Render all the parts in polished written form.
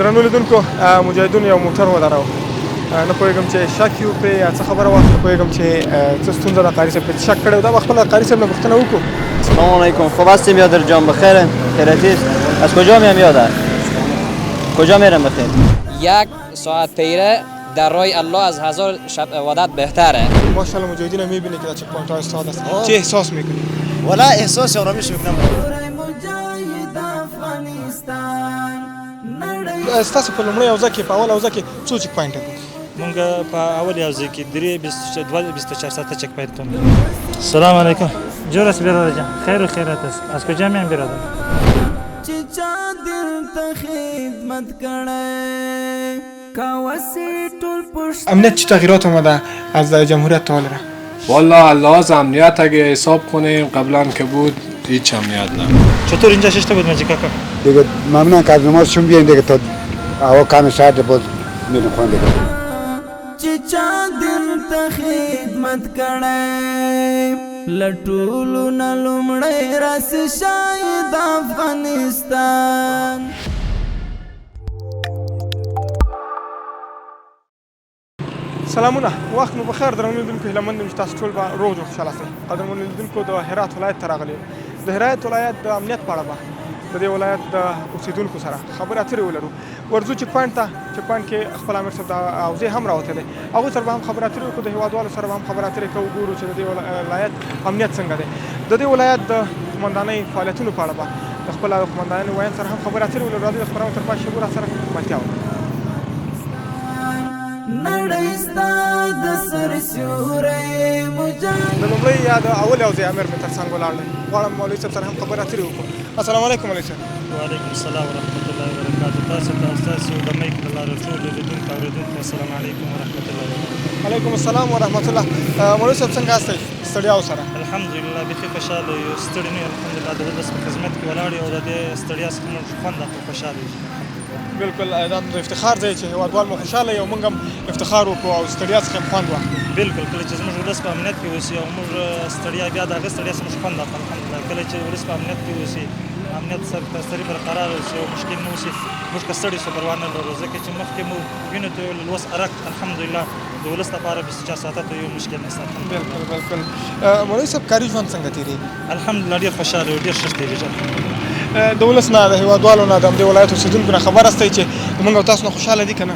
درنو لیدونکو مجاهدونو یو موټر ودراوه نه پوهېږم چې شک یې پرې یا څه خبره وه نه پوهېږم چې څه ستونزه ده قاري صاحب پرې شک کړی و دا به خپله قاري صاحب نه پوښتنه وکړو. سلام علیکم. خوب هستیم یادر جان بخیرن؟ خیرتی است؟ از کجا میام یادر؟ کجا میرم بخیر؟ 1 ساعت پیره در راه الله از هزار ودت بهتره. ماشاءالله مجاهدین میبینی که در چک پوینت ها استاد است. چه احساس میکنی؟ ولا احساس آرامش میکنم. ستاسو په لومړی اوضاع کې په اول اوضاع کې څو چک پوینټ دي؟ مونږ په اول اوضاع کې 24 ساعته چک پوینت کوم. سلام علیکم. جورس برادر جان خیر و خیرات است. از کجا میان برادر؟ امنیت چه تغییرات آمده از جمهوریت تا حال را؟ والا لحاظ امنیت اگه حساب کنیم قبلا که بود هیچ امنیت نه. چطور اینجا شش تا بود مجی کاکا؟ دیگه ممنون که از نمازشون بیاین دیگه تا هوا کم ساعت باز میریم خونه دیگه. چا دل ته خدمت کړه لټولو نلمړی راس شاید افغانستان. سلامونه وخت مو بخیر درنو لیدونکو هیله مند یم چې تاسو ټول به روغ جوړ خوشحاله شئ. قدرمنو لیدونکو د هرات ولایت ته راغلي یو. د هرات ولایت د امنیت په اړه به د دې ولایت د اوسېدونکو سره خبرې اترې ولرو. ورځو چک پوینټ ته چک پوینټ کې خپل امیر صاحب د اوضاع هم راوتی دی هغوی سره به هم خبرې اترې وکړو. د هېوادوالو سره به هم خبرې اترې کوو ګورو چې د دې ولایت امنیت څنګه دی. د دې ولایت د قمندانۍ فعالیتونو په اړه به د خپل قمندانانو ویاند سره هم خبرې اترې ولرو. راځئ د خپرونې تر پای شګو راسره ملتیا وکړو. د لومړۍ یا د اول اوضاع امیر مې تر څنګ ولاړ دی. غواړم مولوي صاحب سره هم خبرې اترې وکړو. السلام علیکم مولوي صاحب. وعلیکم السلام ورحمت الله وبرکاته. تاسو ته ستاسو د میک د لارې ټول لیدونکو اورېدونکو السلام علیکم ورحمت الله وبرکاته. علیکم السلام ورحمت الله. مولوي صاحب څنګه یاستئ ستړیاو سره؟ الحمدلله بیخي خوشحاله یو. ستړي نه یو الحمدلله د ولس په خدمت کې ولاړ یو. د دې ستړیا څخه موږ خوند اخلو خوشحاله یو. بالکل دا د افتخار ځای چې هېوادوال مو خوشحاله یو موږ هم افتخار وکړو او ستړیا څخه هم خوند واخلو. بالکل کله چې زموږ ولس په امنیت کې اوسي او موږ ستړیا بیا د هغه ستړیا څخه موږ خوند اخلو الحمدلله. کله چې ولس په امنیت کې اوسي امنیت سرتاسري برقرار اوسي او مشکل نه اوسي موږ که ستړي سو پروا نه لرو ځکه چې مخکې مو وینو ته لوس ارق الحمدلله د ولس لپاره 24 ساعته ته یو مشکل نشته. بالکل بالکل. مولوي صاحب کاري ژوند څنګه تېرېږي؟ الحمدلله ډېر خوشحاله یو ډېر ښه تېرېږي. د ولس نه د هېوادوالو نه د همدې ولایت اوسېدونکو نه خبر استئ چې موږ او تاسو نه خوشحاله دي که نه؟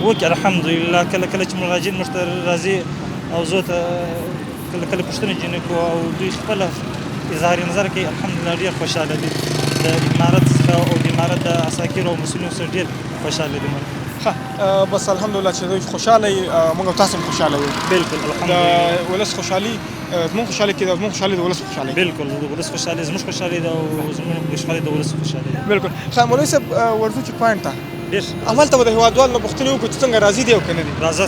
وکړي الحمدلله. کله کله چې مهاجرین موږ ته راځي او زه ته کله کله پوښتنې ځینې کوو او دوی خپله اظهار نظر کوي الحمدلله ډېر خوشحاله دي. د امارت څخه او د امارت د عساکرو او مسؤلینو سره ډېر خوشحاله دي. ښه بس الحمدلله چې دوی خوشحاله یي موږ او تاسو هم خوشحاله یو. بالکل الحمدلله. د ولس خوشحالي زموږ خوشحالي کې زموږ خوشحالي د ولس خوشحالي. بالکل د ولس خوشحالي زموږ خوشحالي ده او زموږ خوشحالي د ولس خوشحالي ده. بالکل. ښه مولوي صاحب ورځو چک پوینټ ته ډېر همالته به د هېوادوالو نه پوښتنې وکړو چې څنګه راضي دي او که نه دي. راځه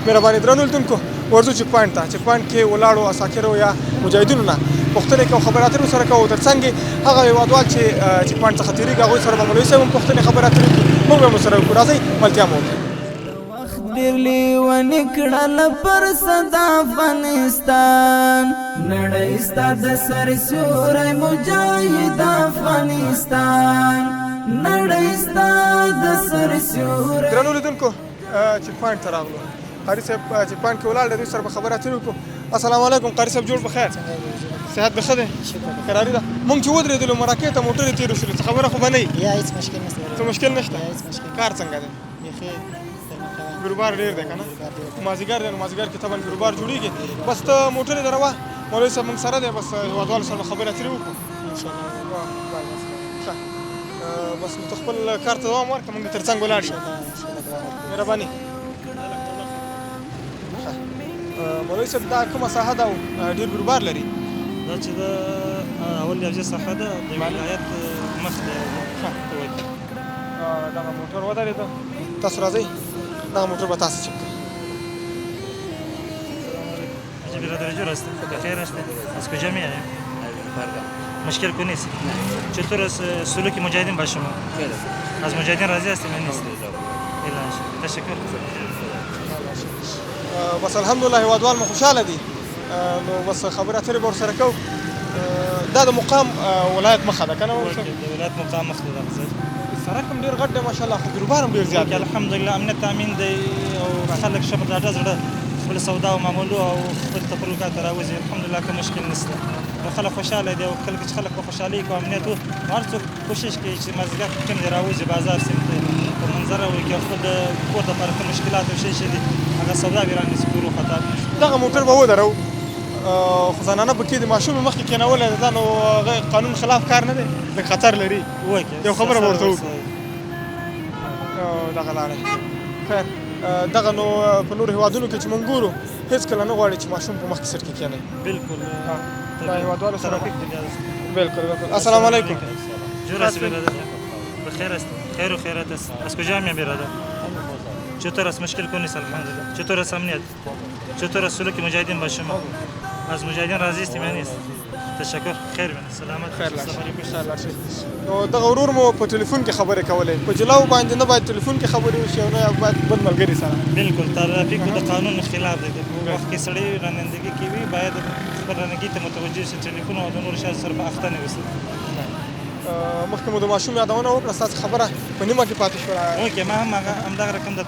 مهرباني درنو لیدونکو ورځو چک پوینټ ته چک پوینټ کې ولاړو عساکرو یا مجاهدینو نه پوښتنې کوو خبرې اترې ورسره کوو. تر څنګ هغه هېوادوال چې چک پوینټ څخه تېرېږي هغوی سره به مولوي صاحب هم پوښتنې خبرې اترې وکړو موږ به هم ورسره وکړو. راځئ ملتیا مو وکړئ. ډېر لیونې کړله پر صد افغانستان نړۍ ستا د سر سیوری مجاهد افغانستان نړۍ ستا د سر سیوری. درنو لیدونکو چک پوینټ ته راغلو. قاري صاحب چک پوینټ کې ولاړ دی دوی سره به خبرې اترې وکړو. السلام علیکم قاري صاحب جوړ بخیر؟ صحت به ښه دی؟ قراري ده. موږ چې ودرېدلو مرکې ته موټرې تېرې شولې څه خبره خو به نه وي؟ هیڅ مشکل نشته. څه مشکل نشته؟ کار څنګه دی؟ بیخي ګروبار ډېر دی که نه؟ مازدیګر دی نو مازدیګر کې طبعا ګروبار جوړېږي. بس ته موټرې دروه مولوي صاحب موږ سره دی بس هېوادوالو سره به خبرې اترې وکړو. ښه بس نو ته خپل کار ته دوام ورکړه موږ تر څنګ ولاړ شو. مهرباني. مولوي صاحب دا کومه ساحه ده او ډېر ګروبار لري؟ دا چې د اول اوضاع ساحه ده د ولایت مخ دی. دغه موټر ودرېده تاسو راځئ دغه موټر به تاسو چک کړئ. حاجی برادر جور هستم بخیر هستم. از کجا میایم؟ مشکل کو نیست. چطور است سلوک مجاهدین با شما؟ از مجاهدین راضی هستیم یا نیست؟ تشکر. بس الحمدلله هېوادوال مو خوشحاله دي نو بس خبرې اترې به ورسره کوو. دا د مقام ولایت مخه ده که نه؟ د ولایت مقام مخ ده. سرک هم ډېر غټ دی ماشاءالله خو بیروبار هم ډېر زیات دی. الحمدلله امنیت تامین دی او خلک ښه په ډاډه زړه خپل سودا او معاملو او خپل تبرکات ته راوځي. الحمدلله که مشکل نشته نو خلک خوشحاله دي او کله چې خلک په خوشحالۍ کې امنیت و نو هر څوک کوشش کوي چې مازدیګر ټیم دې راوځي بازار سیمې ته په منظره وکړي او خپل د کور دپاره کوم مشکلات او شی دي هغه سودا بې رانیسي کورو خطا دغه موټر به ودرو خو زنانه پکې د ماشوم مخکې کېنولی دا نو هغه قانون خلاف کار نه دی لږ خطر لري یو خبره به ورته وکړو دغه لاره خیر دغه نو په نورو هېوادونو کې چې موږ ګورو هېڅکله نه غواړي چې ماشوم په مخکې سر کې کېنوي بالکل دا هېوادوالو سره بالکل السلام علیکم جور است برادر بخیر است خیر و خیرات است از کجا میای برادر چطور است مشکل کو نیست الحمدلله چطور است امنیت چطور است سلوک مجاهدین با شما از مجاهدین راضی استیم یا نیست تشکر خیر بین سلامت خیر لاړ شئ نو دغه ورور مو په ټلیفون کې خبرې کولې په جلاو باندې نه باید ټلیفون کې خبرې وشي او نه باید بد ملګري سره بالکل ترافیک د قانون خلاف دی په وخت کې سړی رانندګي کوي باید خپل رانندګي ته متوجه شي ټلیفون او د نورو شیانو سره په اخته نه اوسي مخکې مو د ماشوم یادونه وکړه ستاسو خبره په نیمه کې پاتې شوه اوکې ما هم همدغه رقم د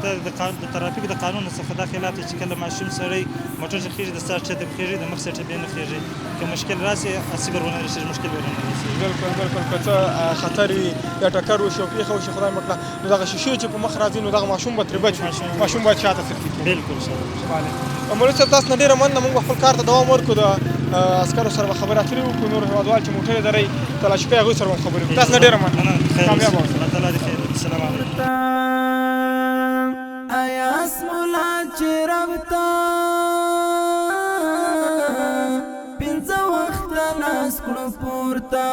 ترافیک د قانون څخه دا خلاف دی چې کله ماشوم سړی موټر چې خېږي د سر چته خېږي د مخ سر بیا نه خېږي که مشکل راسي اصیبر ونه رسي مشکل ورنه رسي بالکل که څه خطر وي یا ټکر وشي او پېښه وشي خدای مکړه نو دغه شیشې چې په مخ راځي نو دغه ماشوم به ترې بچ وي ماشوم باید شاته سرکي بالکل مولوي صاحب تاسو نه ډېره مننه موږ به خپل کار ته دوام ورکړو د عسکرو سره به خبرې اترې وکړو نور هېوادوال چې موټر یې درئ تلاشي کوي هغوی سره به خبرې وکړو تاسو نه ډېره مننه کامیاب اوسئ الله دې خیر السلام علیکم آیا اسمولا چې رب ته پنځه وخته لاس کړو پورته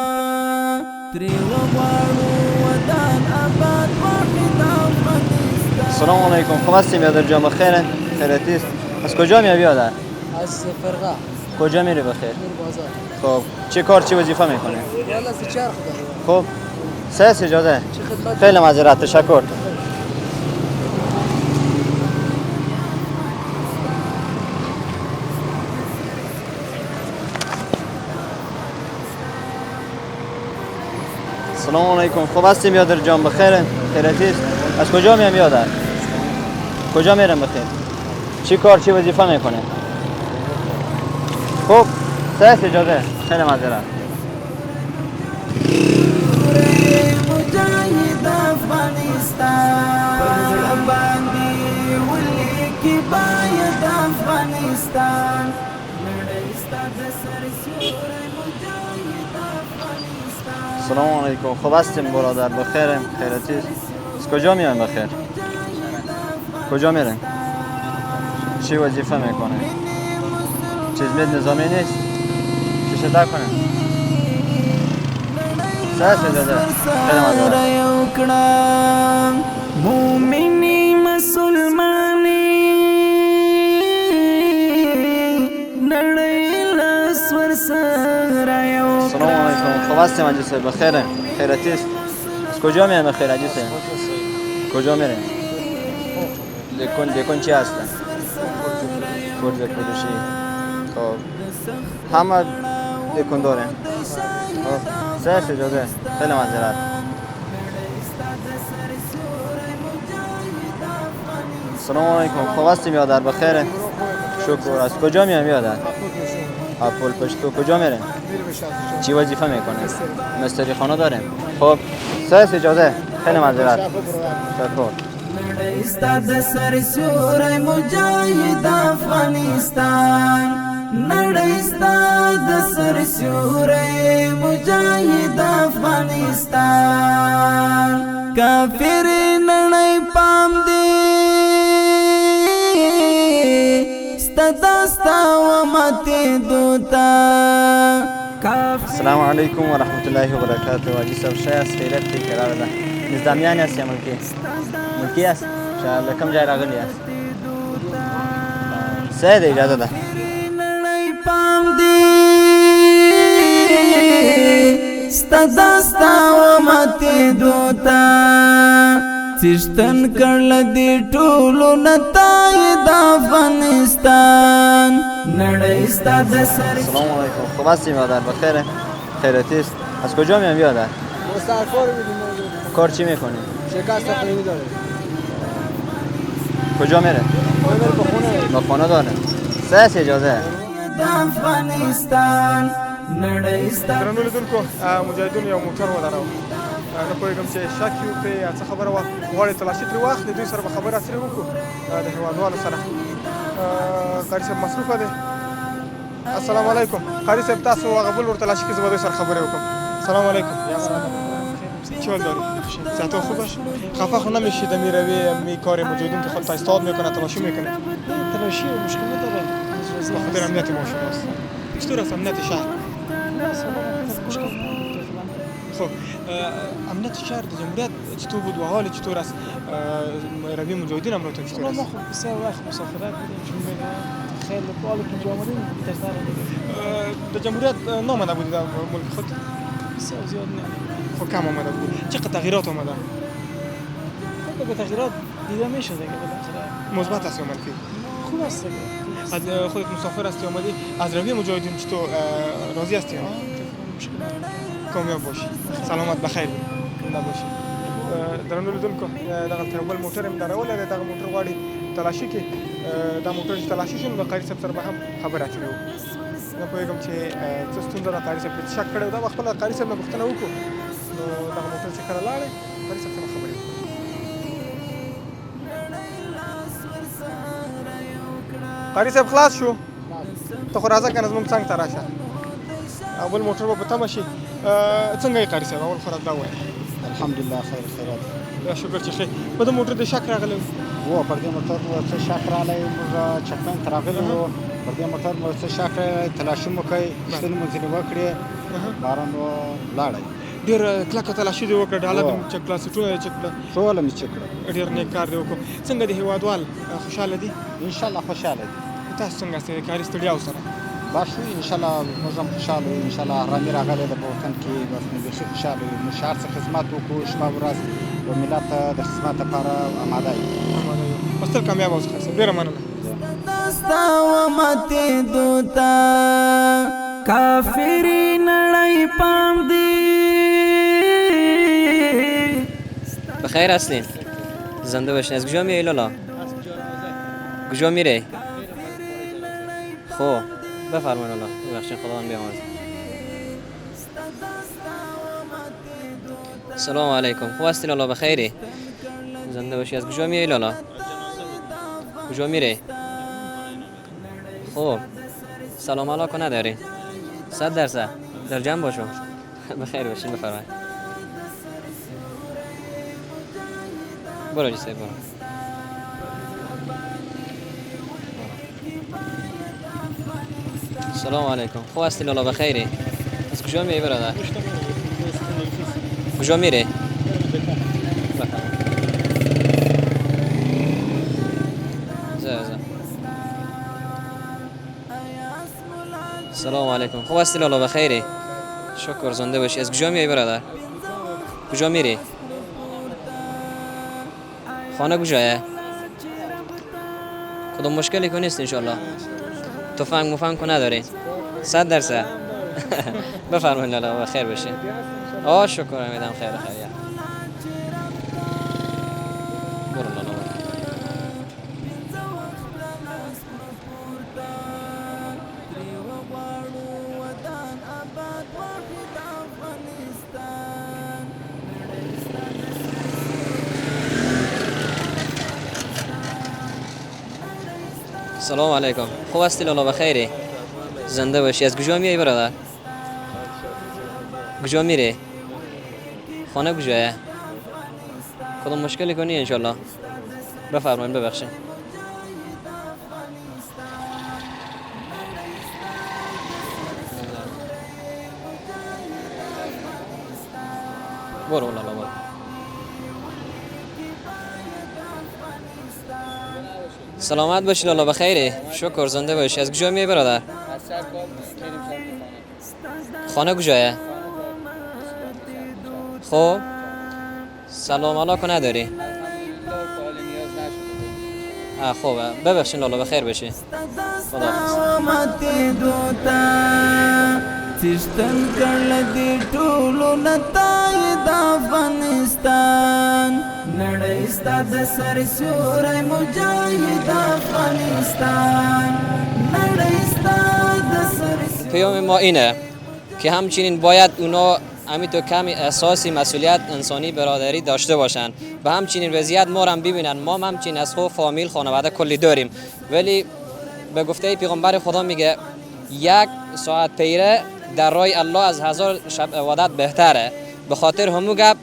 ترې وغواړو ودان آباد واحد افغانستان. السلام علیکم خوب هستیم یادر جان بخیره خیراتی است از کجا میای بیادر از فرقه کجا میری بخیر میر بازار خب چه کار چه وظیفه میکنی والا سی چرخ دارم خب سه اجازه چه خدمت خیلی معذرت تشکر السلام علیکم خوب هستیم یادر جان بخیره خیراتی است از کجا میام یادر کجا میرم بخیر چی کار چی وظیفه میکنه خب سه اجازه خیلی معذرت مجاهد افغانستان پر باندې ولیکي باید افغانستان نړۍ ستا د سر سیوری مجاهد افغانستان. السلام علیکم خوب هستیم برادر بخیرم خیراتی است از کجا میایم بخیر کجا میرن چی وظیفه میکنه چیز مید نظامی نیست چی شده کنه سه داده خیلی مزاره یو کړه مومنی مسلمانی نړۍ لاس ورسره یو السلام علیکم خوب هستیم عجیسه بخیرم خیراتی است از کجا میایم بخیر عجیسه کجا میرن دیکن چی هستن کرد کردشی خب همه دیکن دارن سه اجازه خیلی معذرت السلام علیکم خوب هستیم یادر بخیره شکر از کجا میام یادر اپول پشتو کجا میرن چی وظیفه میکنه مستری خانه داریم خب سه اجازه خیلی معذرت شکر نړۍ ستا د سر سیوری مجاهد افغانستان نړۍ ستا د سر سیوری مجاهد افغانستان کافر نړۍ پام دی ستا دستا و ماتې دوتا. السلام علیکم و رحمت الله و برکاته واجی صاحب شای است خیرت دی قرار ده نظامیان است یا ملکی است شاید کم جای راغلی است سه ده اجازه ده پام دی ستا دستا و ماتې دوتا څښتن کړل دې ټولو نتای د افغانستان نړۍ ستا د سر. السلام علیکم خوب هستیم یادر بخیره خیراتی است از کجا میام یادر کار چی میکنه؟ شکست خونی داره. کجا میره؟ به خونه. با خانه داره. سه اجازه. افغانستان نړۍ درنو لیدونکو مجاهدینو یو موټر ودراوه نه پوهېږم چې شک یې وکړې یا څه خبره وه غواړي تلاشي ترې واخلي دوی سره به خبرې اترې وکړو د هېوادوالو سره قاري صاحب مصروفه دی السلام علیکم قاري صاحب تاسو هغه بل ورتلاشي کې زه به دوی سره خبرې وکړم السلام علیکم چی حال داری؟ صحت خوب باش؟ خفه خو نمیشی دمی روی می کار مجاهدین که خود استاد میکنه تلاشی میکنه تلاشی مشکل نداره. به خاطر امنیت ما شماست چطور است امنیت شهر؟ خب امنیت شهر در جمهوریت چطور بود و حال چطور است روی مجاهدین هم رو تو چطور است؟ ما خب بسیار وقت مسافرت بودیم چون خیلی بالا که جا آمدیم بهتر در جمهوریت نامده بودی در ملک خود؟ بسیار زیاد نه. خب کم آمده بود چقدر تغییرات آمده؟ خب به تغییرات دیده میشه دیگه بالاخره. مثبت است یا منفی؟ خوب است دیگه. از خودت مسافر هستی آمدی از روی مجاهدین چطور راضی هستی؟ کامیاب باشی سلامت بخیر نباشی درنو لیدونکو دغلته یو بل موټر هم درولی دی دغه موټر غواړي تلاشي کې دا موټر چې تلاشي شي نو د قاري صاحب سره به هم خبرې اترې وکړو زه پوهېږم چې څه ستونزه ده قاري صاحب پرې شک کړی و دا به خپله قاري صاحب نه پوښتنه وکړو نو دغه موټر چې کله لاړی قاري صاحب سره خبرې وکړو قاري صاحب خلاص شو ته خو راځه که نه زموږ څنګ ته راشه اول موټر به په تمه شي څنګه یې قاري صاحب اول خو راته دا ووایه الحمدلله خیر خیرات یا شکر چې ښه په دې موټر د شک راغلی و پر دې موټر څه شک راغلی موږ چکمن ته راغلي وو پر دې موټر مو څه شک راغلی تلاشي مو کوي پوښتنې مو ځینې وکړې باران ولاړی ډېر کلکه تلاشي دې وکړه ډاله دې چک کړه سیټونه دې چک کړه ټوله مې چک کړه ډېر نیک کار دې وکړو څنګه دې هېوادوال خوشحاله دي انشاءالله خوشحاله دي تاسو څنګه یاستئ د کاري ستړیاو سره بس انشاءالله موږ هم خوشحاله یو انشاءالله رامي راغلی ده په وطن کې بس نو بیخي خوشحاله یو موږ شهر څه خدمت وکړو شپه ورځ د ملت د خدمت لپاره آماده یو بس تل کامیاب اوسه خیر صاحب ډېره مننه دستا و مته دوتا کافری نړۍ پام دی بخیر هستین زنده باشین از کجا میای لالا کجا میره خب بفرمایید لالا ببخشید خدا من بیامرزه سلام علیکم خوب هستی لالا بخیری زنده باشی از کجا میای لالا کجا میره خب سلام علیکم نداری 100% در جمع باشو بخیر باشین بفرمایید برو جیسه برو سلام علیکم خوب هستی لالا بخیری از کجا میای برادر کجا میره سلام علیکم خوب هستی لالا بخیری شکر زنده باشی از کجا میای برادر کجا میری خانه کجایه کدوم مشکلی که نیست انشالله تفنگ مفنگ که نداری 100% بفرمایید لالا بخیر باشین شکر امیدم خیر خیریه برو لالا برو سلام علیکم خوب هستی لالا بخیری زنده باشی از کجا میای برادر کجا میری خانه کجایه کدوم مشکلی کنی انشالله بفرمایید ببخشید برو لالا برو سلامت باشی لالا بخیری شکر زنده باشی از کجا میای برادر خانه کجایه خب سلام علیکم نداری خوبه ببخشین لالا بخیر باشی خدا تشتن کړل دي ټولو نتای د افغانستان نړۍ ستا د سر سیوری مجاهد افغانستان نړۍ ستا د سر پیام ما اینه که همچنین باید اونا همینطور کمی احساسی مسئولیت انسانی برادری داشته باشن و همچنین وضعیت ما رو هم ببینن. ما همچنین از خود فامیل خانواده کلی داریم، ولی به گفته پیغمبر خدا میگه یک ساعت پیره در راه الله از 1000 شب عبادت بهتره. به خاطر همون گپ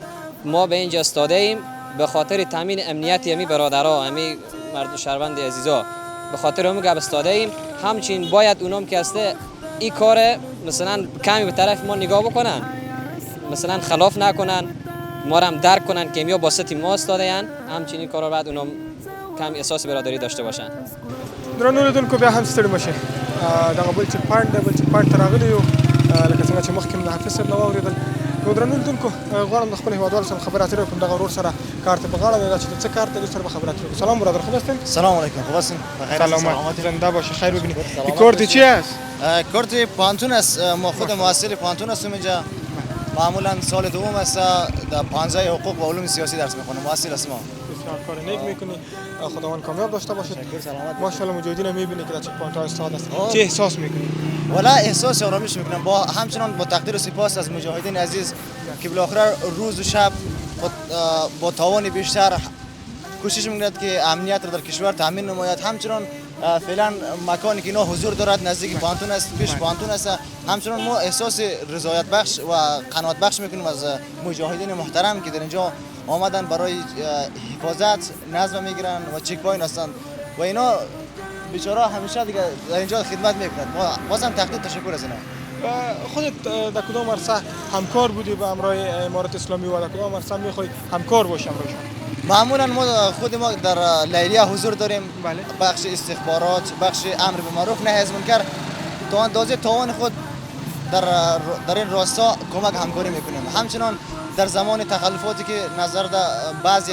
ما به اینجا استاده ایم، به خاطر تامین امنیتی همی برادرها، همی مرد شهروند عزیزا، به خاطر همون گپ استاده ایم. همچنین باید اونام که هسته این کار مثلا کمی به طرف ما نگاه بکنن، مثلا خلاف نکنن، ما رو هم درک کنن که میا واسطی ما استاده‌این. همچنین کارا بعد اونم کم احساس برادری داشته باشن. درنو لیدونکو بیا هم ستړي مشه دغه بل چک پاینټ ته راغلی یو لکه څنګه چې مخکې د حافظ صاحب نه واورېدل. نو درنو لیدونکو غواړم د خپل هېوادوالو سره خبرې اترې وکړم. دغه ورور سره کار ته په غاړه دی چې د څه کار ته سره به خبرې اترې وکړو. سلام برادر، خوب هستین؟ سلام علیکم، خوب هستین؟ سلامت، زنده باشی، خیر ببینید. این کارت چی است؟ کارت پانتون است. ما خود محصل پانتون هستیم اینجا. معمولا سال دوم است، در 15 حقوق و علوم سیاسی درس میخونم. محصل هستم. بسیار کار نیک میکنی، خداوند کامیاب داشته باشید. ماشاءالله مجاهدین میبینی که در چک پوینت ها استاد است. چه احساس میکنی؟ والا احساس آرامش میکنم. با همچنان با تقدیر و سپاس از مجاهدین عزیز که بالاخره روز و شب با توان بیشتر کوشش میکند که امنیت را در کشور تامین نماید. همچنان فعلا مکانی که اینا حضور دارد نزدیک پانتون است، پیش پانتون است. همچنان ما احساس رضایت بخش و قناعت بخش میکنیم از مجاهدین محترم که در اینجا آمدن برای حفاظت نظم میگیرن و چک پوینت هستند و اینا بیچاره همیشه دیگه در اینجا خدمت میکنند. ما بازم تقدیر تشکر از اینا. خودت در کدام عرصه همکار بودی با امرای امارات اسلامی و در کدام عرصه میخوای همکار باشی امرایشان؟ معمولا خود ما در لیلیه حضور داریم. بخش استخبارات، بخش امر به معروف نهی از منکر، تا اندازه توان خود در این راستا کمک همکاری میکنیم. همچنان در زمان تخلفاتی که نظر بعضی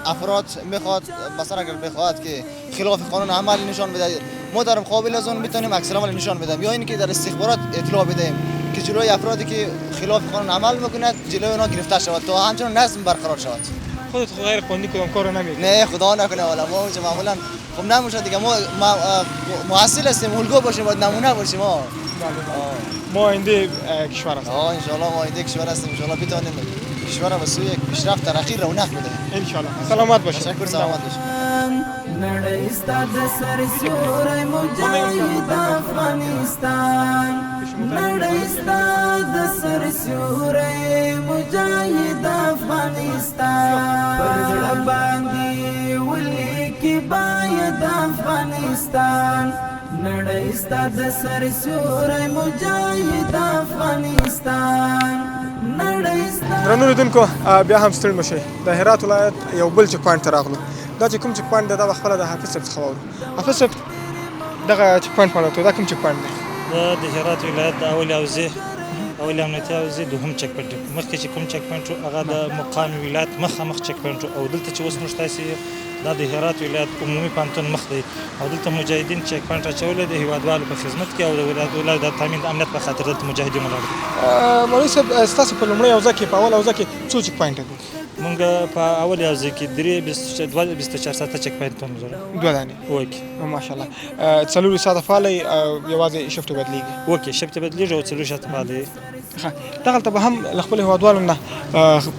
افراد میخواد، مثلا اگر بخواد که خلاف قانون عمل نشان بده، ما در مقابل از اون میتونیم عکس العمل نشان بدیم، یا اینکه در استخبارات اطلاع بدیم که جلوی افرادی که خلاف قانون عمل میکنند جلوی اونا گرفته شود تا همچنان نظم برقرار شود. خودت غیر قانونی کدام کارو نمیکنی؟ نه خدا نکنه، والا ما اونجا معمولا خب نمیشه دیگه. ما محصل هستیم، الگو باشیم، باید نمونه باشیم. ما آینده کشور هستیم. ان شاء الله ما آینده کشور هستیم. ان شاء الله بتونیم کشور را به سوی پیشرفت ترقی رونق بده. ان شاء الله. سلامت باشید. تشکر، سلامت باشید. نړۍ ستا د سر سیوری مجاهد افغانستان نړۍ ستا د سر سیوری مجاهد افغانستان پر زړه باندې ولیکي باید افغانستان نړۍ ستا د سر سیوری مجاهد افغانستان نړۍ ستا. درنو لیدونکو بیا هم ستړي مشئ. د هرات ولایت یو بل چک پوینټ ته راغلو. دا چې کوم چک پوینټ دی دا به خپله د حافظ صاحب څخه واورو. حافظ صاحب دغه چک پوینټ معلومات دا کوم چک پوینټ دی؟ دا د هرات ولایت د اول امنیتي حوزې دوهم چک پوینټ دی. مخکې چې کوم چک پوینټ و هغه د مقام ولایت مخامخ چک پوینټ و، او دلته چې اوس موږ تاسې دا د هرات ولایت عمومي پوهنتون مخ دی، او دلته مجاهدین چک پوینټ اچولی د هېوادوالو په خدمت کې، او د ولایت د تامین د امنیت په خاطر دلته مجاهدین ولاړ دي. مولوي صاحب ستاسو په لومړي حوزه کې په اول حوزه کې څو چک پوینټ دي؟ مونږ په اول حوزه کې 24 ساعته چک پوینټونه لرو. 2 دانې. اوکې ماشاءالله. 4 ساعته فعالی یوازې شفت بدلیږي. اوکې شفت بدلیږي او 4 ساعته فعالی. دغلته به هم له خپلو هېوادوالو نه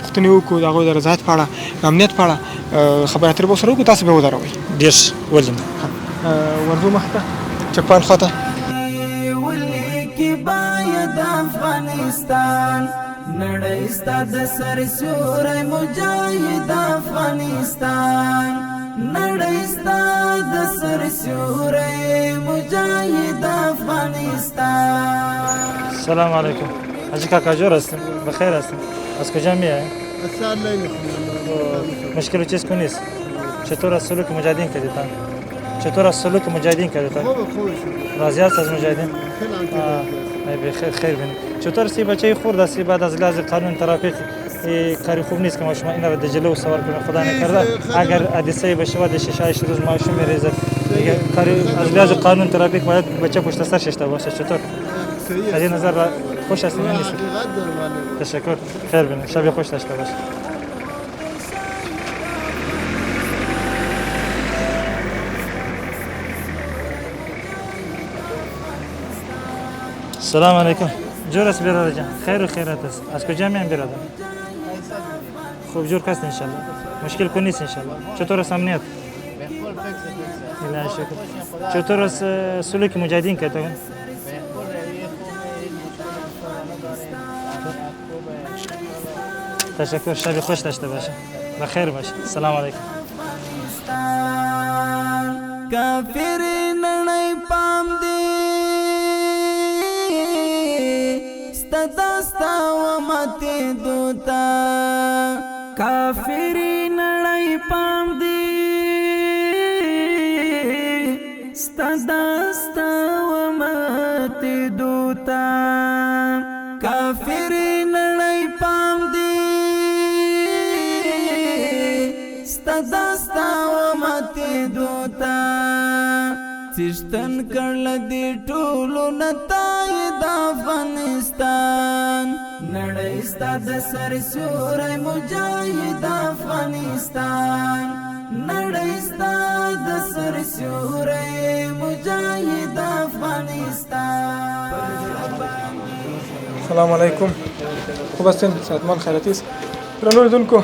پوښتنې وکړو د هغوی د رضایت په اړه، د امنیت په اړه خبرې اترې به ورسره وکړو. تاسو به ودروئ. ډېر ولې ورځو مخې ته چک پوینټ خواته. ولیکي باید افغانستان نړۍ ستا د سر سیوری مجاهد افغانستان نړۍ ستا د سر سیوری مجاهد افغانستان. سلام علیکم. حاجی کاکا جور هستم. بخیر هستم. از کجا میای؟ از لیلی. مشکل چیز کو نیست. چطور از سلوک مجاهدین کردید؟ چطور از سلوک مجاهدین کردید؟ راضی هست از مجاهدین؟ خیر بینید. چطور سی بچه خورد است بعد از لحاظ قانون ترافیک کاری خوب نیست که ماشوم اینا رو در جلو سوار کنه، خدا نکرده اگر حادثه بشه و 6 روز ماشوم میریزه. کاری از لحاظ قانون ترافیک باید بچه پشت سر ششته باشه. چطور؟ از این نظر خوش هستین نیست. تشکر. خیر بینید. شب خوش داشته باشید. سلام علیکم. جور است برادر جان. خیر و خیرات است. از کجا میان برادر؟ خوب جور است ان شاء الله. مشکل کنی نیست ان شاء الله. چطور است امنیت؟ الهی شکر. چطور است سلوک مجاهدین که تو؟ تشکر. شب خوش داشته باشه. بخیر باشه. سلام علیکم. کافر نړۍ پام دی ستداستا و ماته دوتا کافر نړۍ پام دی ستداستا و ماته دوتا کافر نړۍ پام دی ستداستا و ماته دوتا سشتن کرل دی ټولو نتای د افغانستان نړۍ ستا د سر سیوری مجاهد افغانستان نړۍ ستا د سر سیوری مجاهد افغانستان. السلام علیکم. خوب هستین؟ صحتمند خیراتي است. درنو لیدونکو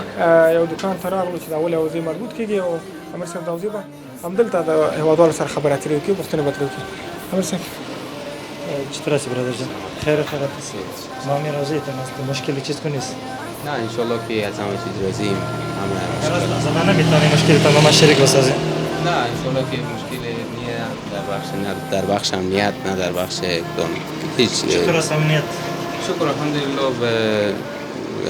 یو دکان ته راغلو چې د اول اوزې مربوط کېږي او امیر صاحب د اوزې به همدلته د هېوادوالو سره خبرې اترې وکړي پوښتنې به ترې وکړي. امیر صاحب چطور هستی برادر جان؟ خیر و خیرات است. ما امیر اوزې ته ناست. مشکلی چیز کو نیست؟ نه انشالله که از همه چیز راضییم. همه مشکل زمان نمیتونی مشکلی تا ما شریک بسازیم. نه انشالله که مشکل نیست در بخش امنیت نه در بخش کدام هیچ. چطور است امنیت؟ شکر الحمدلله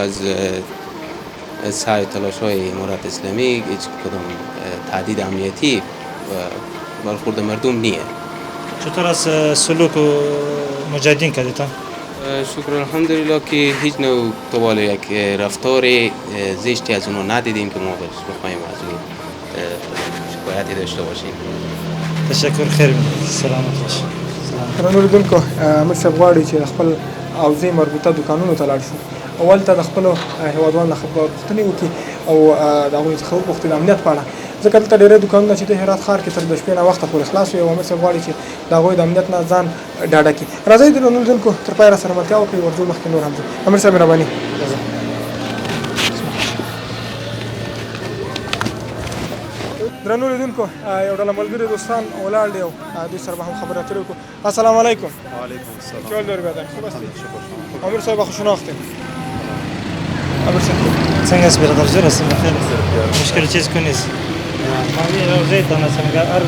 از سعی تلاش های امارت اسلامی هیچ کدام تهدید امنیتی و برخورد مردم نیست. چطور است سلوک مجاهدین کردیتان؟ شکر الحمدلله که هیچ نوع دنبال یک رفتار زشتی از اونها ندیدیم که ما بخوایم از اون شکایتی داشته باشیم. تشکر. خیر بینید. سلامت باشید. درنو لیدونکو امیر صاحب غواړي چې خپل اوزې مربوطه دکانونو ته لاړ شو اول ته د خپلو هېوادوالو نه پوښتنې وکړي او د هغوی څخه وپوښتي د امنیت په اړه ځکه دلته ډېری دوکانونه چې د هرات ښار کې تر د شپې نه وخته پورې خلاص وي او امیر صاحب غواړي چې د هغوی د امنیت نه ځان ډاډه کړي. راځئ درنو لیدونکو تر پایه راسره ملتیا وکړئ ورځو مخکې نور هم ځو. امیر صاحب مهرباني. درنو لیدونکو یو ډله ملګري دوستان ولاړ دي او دوی سره به هم خبرې اترې وکړو. السلام علیکم. وعلیکم السلام. چول داری برادر؟ خوب هستی؟ امیر صاحب خوش شناختیم. امیر صاحب څنګه است برادر؟ جور هستیم. بخیر. مشکل چیز کو نیست؟ امیر اوزې ته ناست. هر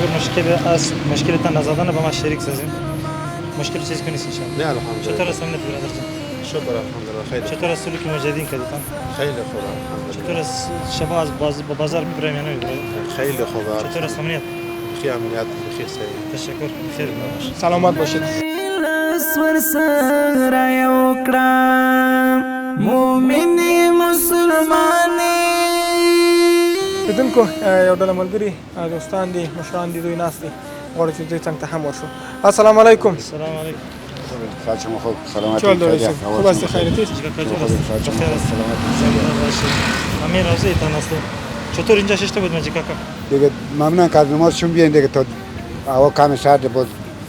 مشکلتان نزدن با ما شریک سازیم. مشکل چیز کو نیست ان شاء الله. نه الحمدلله. چطور است امنیت برادر جان؟ شکر الحمدلله خیلی. چطور است سلوک مجاهدین کردیتان؟ خیلی خوب الحمدلله. چطور است شبا از بازار میبریم یا نمیبریم؟ خیلی خوبه. چطور است امنیت؟ بخیر امنیت بخیر سعی. تشکر. خیر باشید. سلامت باشید. ور سره یو کړه مومنې مسلمانې. لیدونکو یو ډله ملګري دوستان دي مشران دي دوی ناست دي غواړو چې دوی څنګ ته هم ورشو. السلام علیکم. السلام علیکم. شما خوب سلامت چول داری خوب هستی خیرتی؟ امیر اوزې ته ناست. چطور اینجا ششته بود مجی کاکا؟ دیگه ممنون که از نمازشون بیاین دیگه تا هوا کم سرد باز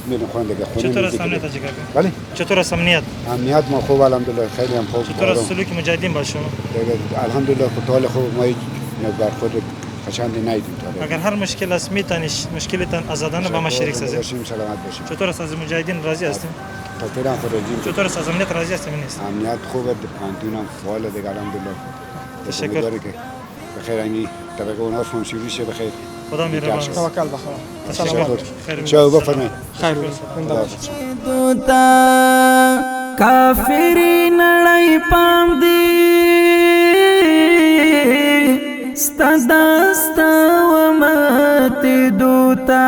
میریم خونه دیگه. چطور است امنیت مجی کاکا؟ بله. چطور است امنیت؟ امنیت ما خوب الحمدلله خیلی هم خوب. چطور است سلوک مجاهدین با شما؟ دیگه الحمدلله خودتال خوب ما هیچ برخورد قشنگی ندیدیم. اگر هر مشکل است میتونی مشکلتان آزادانه با ما شریک سازیم. سلامت باشیم. چطور است از مجاهدین راضی هستیم؟ تا فعلا خود راضیم. چطور است از امنیت راضی هستیم نیست؟ امنیت خوبه پانتونم فعال دیگه الحمدلله. تشکر. بخیر اینی طبقه اونها فونسیوری شه بخیر. خدا مهربان. توکل بخدا. تشکر. شما بفرمایید. خیر. دوتا کافر نړۍ پام دی ستداستا و ماته دوتا.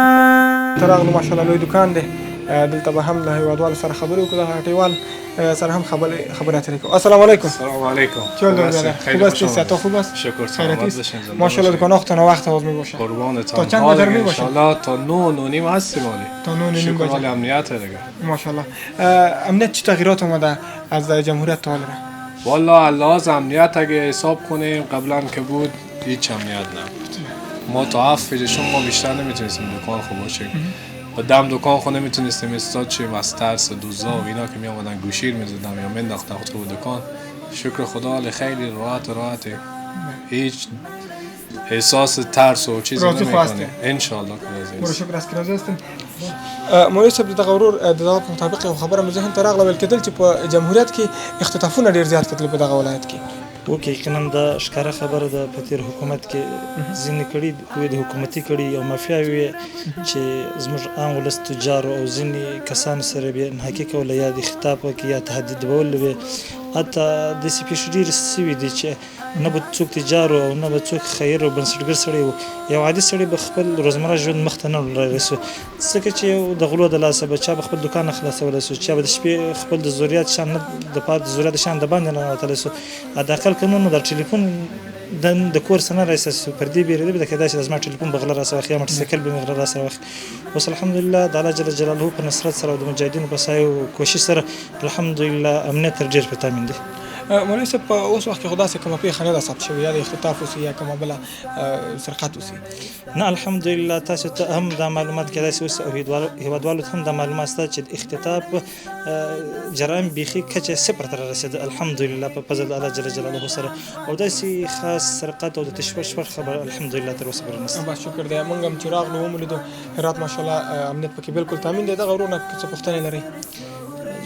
تراغلو ماشاءالله لوی دکان دی دلته به هم له هیوادوالو سره خبرې وکړو دغه هټیوال سره هم خبرې اترې کوو. السلام علیکم. السلام علیکم. چه داره؟ خوب هستی؟ تو خوب است؟ شکر سلامت باشین. ماشاءالله دکاناتون وقت باز میباشه. قربانتان. تا چند بجا میباشه؟ ان شاء الله تا 9:30 هستیم علی. تا 9:30 شکر بجا. علی امنیت دیگه. ماشاءالله. امنیت چه تغییرات اومده از جمهوریت تا حالا؟ والا لحاظ امنیت اگه حساب کنیم قبلا که بود هیچ امنیت نبود. ما تا 7 بجه شما بیشتر نمیتونستیم دکان خوب باشیم. و دم دکان خود نمیتونستیم استاد شیم از ترس دوزا و اینا که می آمدن گوشیر میزدن یا منداختن تو دکان. شکر خدا حال خیلی راحته هیچ احساس ترس و چیزی نمیکنه ان شاء الله که راضی شکر است که راضی هستین. مولوی صاحب دغه ورور دغه په مطابق یو خبره مې ذهن ته راغله ویل کېدل چې په جمهوریت کې اختطافونه ډېر زیات کېدل په دغه ولایت کې. اوکې یقینا د ښکاره خبره ده په تیر حکومت کې ځینې کړي وي د حکومتي کړي او مافیاوي وي چې زموږ عام ولس تجارو او ځینې کسانو سره بې انحاکي کوله یا د خطاب کې یا تهدیدول وي حتی داسې پیښې ډېرې سوي دي چې نه به څوک تجارو او نه به څوک خیر او بنسټګر سړی و یو عادي سړی به خپل روزمره ژوند مخ ته نه رسو ځکه چې د غلو د لاسه به چا به خپل دوکان نه خلاصولی سو چا به د شپې خپل د ضرورت شیان نه د ضرورت شیان د باندې نه ننوتلی سو حداقل که نه نو د ټلیفون د کور څخه نه راسه پر دې بیرېدی به د کېدای شي د زما ټلیفون به غله راسره واخلي یا موټرسایکل به مې غله راسره واخلي. اوس الحمدلله د الله جل جلاله په نصرت سره او د مجاهدینو په سایه او کوشش سره الحمدلله امنیت تر ډېر په تامین دی. مولوی صاحب په اوس وخت کې خو داسې کومه پیښه نه ده ثبت شوې یا د اختطاف اوسي یا کومه بله سرقت اوسي؟ نه الحمدلله تاسو ته هم دا معلومات کېدای شي اوس او هیوادوالو ته هم دا معلومات شته چې د اختطاف جرایم بیخي کچه صفر ته رارسېده الحمدلله په فضل د الله جل جلاله سره او داسې خاص سرقت او د تشویش خبر الحمدلله تر اوسه پورې نشته. بس شکر دی. موږ هم چې راغلو ومولیدو هرات ماشاءالله امنیت پکې بالکل تامین دی. دغه ورونه څه پوښتنې لرئ؟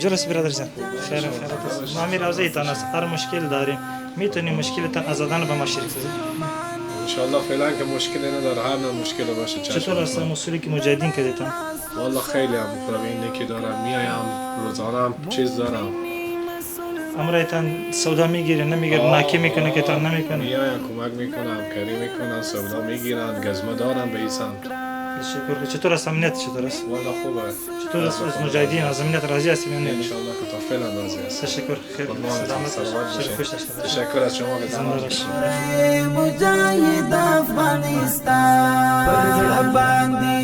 جلس برادر جان خیر ما می‌روزی تناس هر مشکل داریم میتونیم مشکلتان آزادانه با ما شریک شید ان شاء الله فعلا که مشکلی نداره هر نوع مشکل باشه چطور است مسئولی که مجاهدین کردیتان؟ والله خیلی هم پروین که دارم میایم روزانه هم چیز دارم امرایتان سودا میگیره نمیگیره ناکی میکنه که تان نمیکنه میایم کمک میکنم کاری میکنم سودا میگیرن گزمه دارم به این سمت. شکر. چطور است امنیت چطور است؟ والله خوبه. چطور است از مجاهدین از امنیت راضی هستیم؟ ان شاء الله که تا فعلا راضی هستم. تشکر. خیر. تشکر از شما که زحمت کشیدید. مجاهد افغانستان پر باندې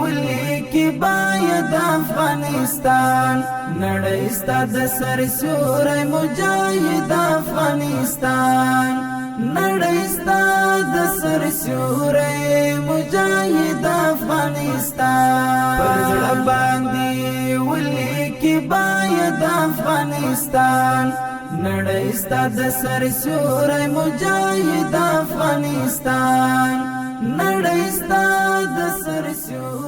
ولیکي باید افغانستان نړۍ ستا د سر سیوری مجاهد افغانستان نړۍ ستا د سر سیوری مجاهد افغانستان پر باندې ولیکي باید افغانستان نړۍ ستا د سر سیوری مجاهد افغانستان نړۍ ستا د سر سیوری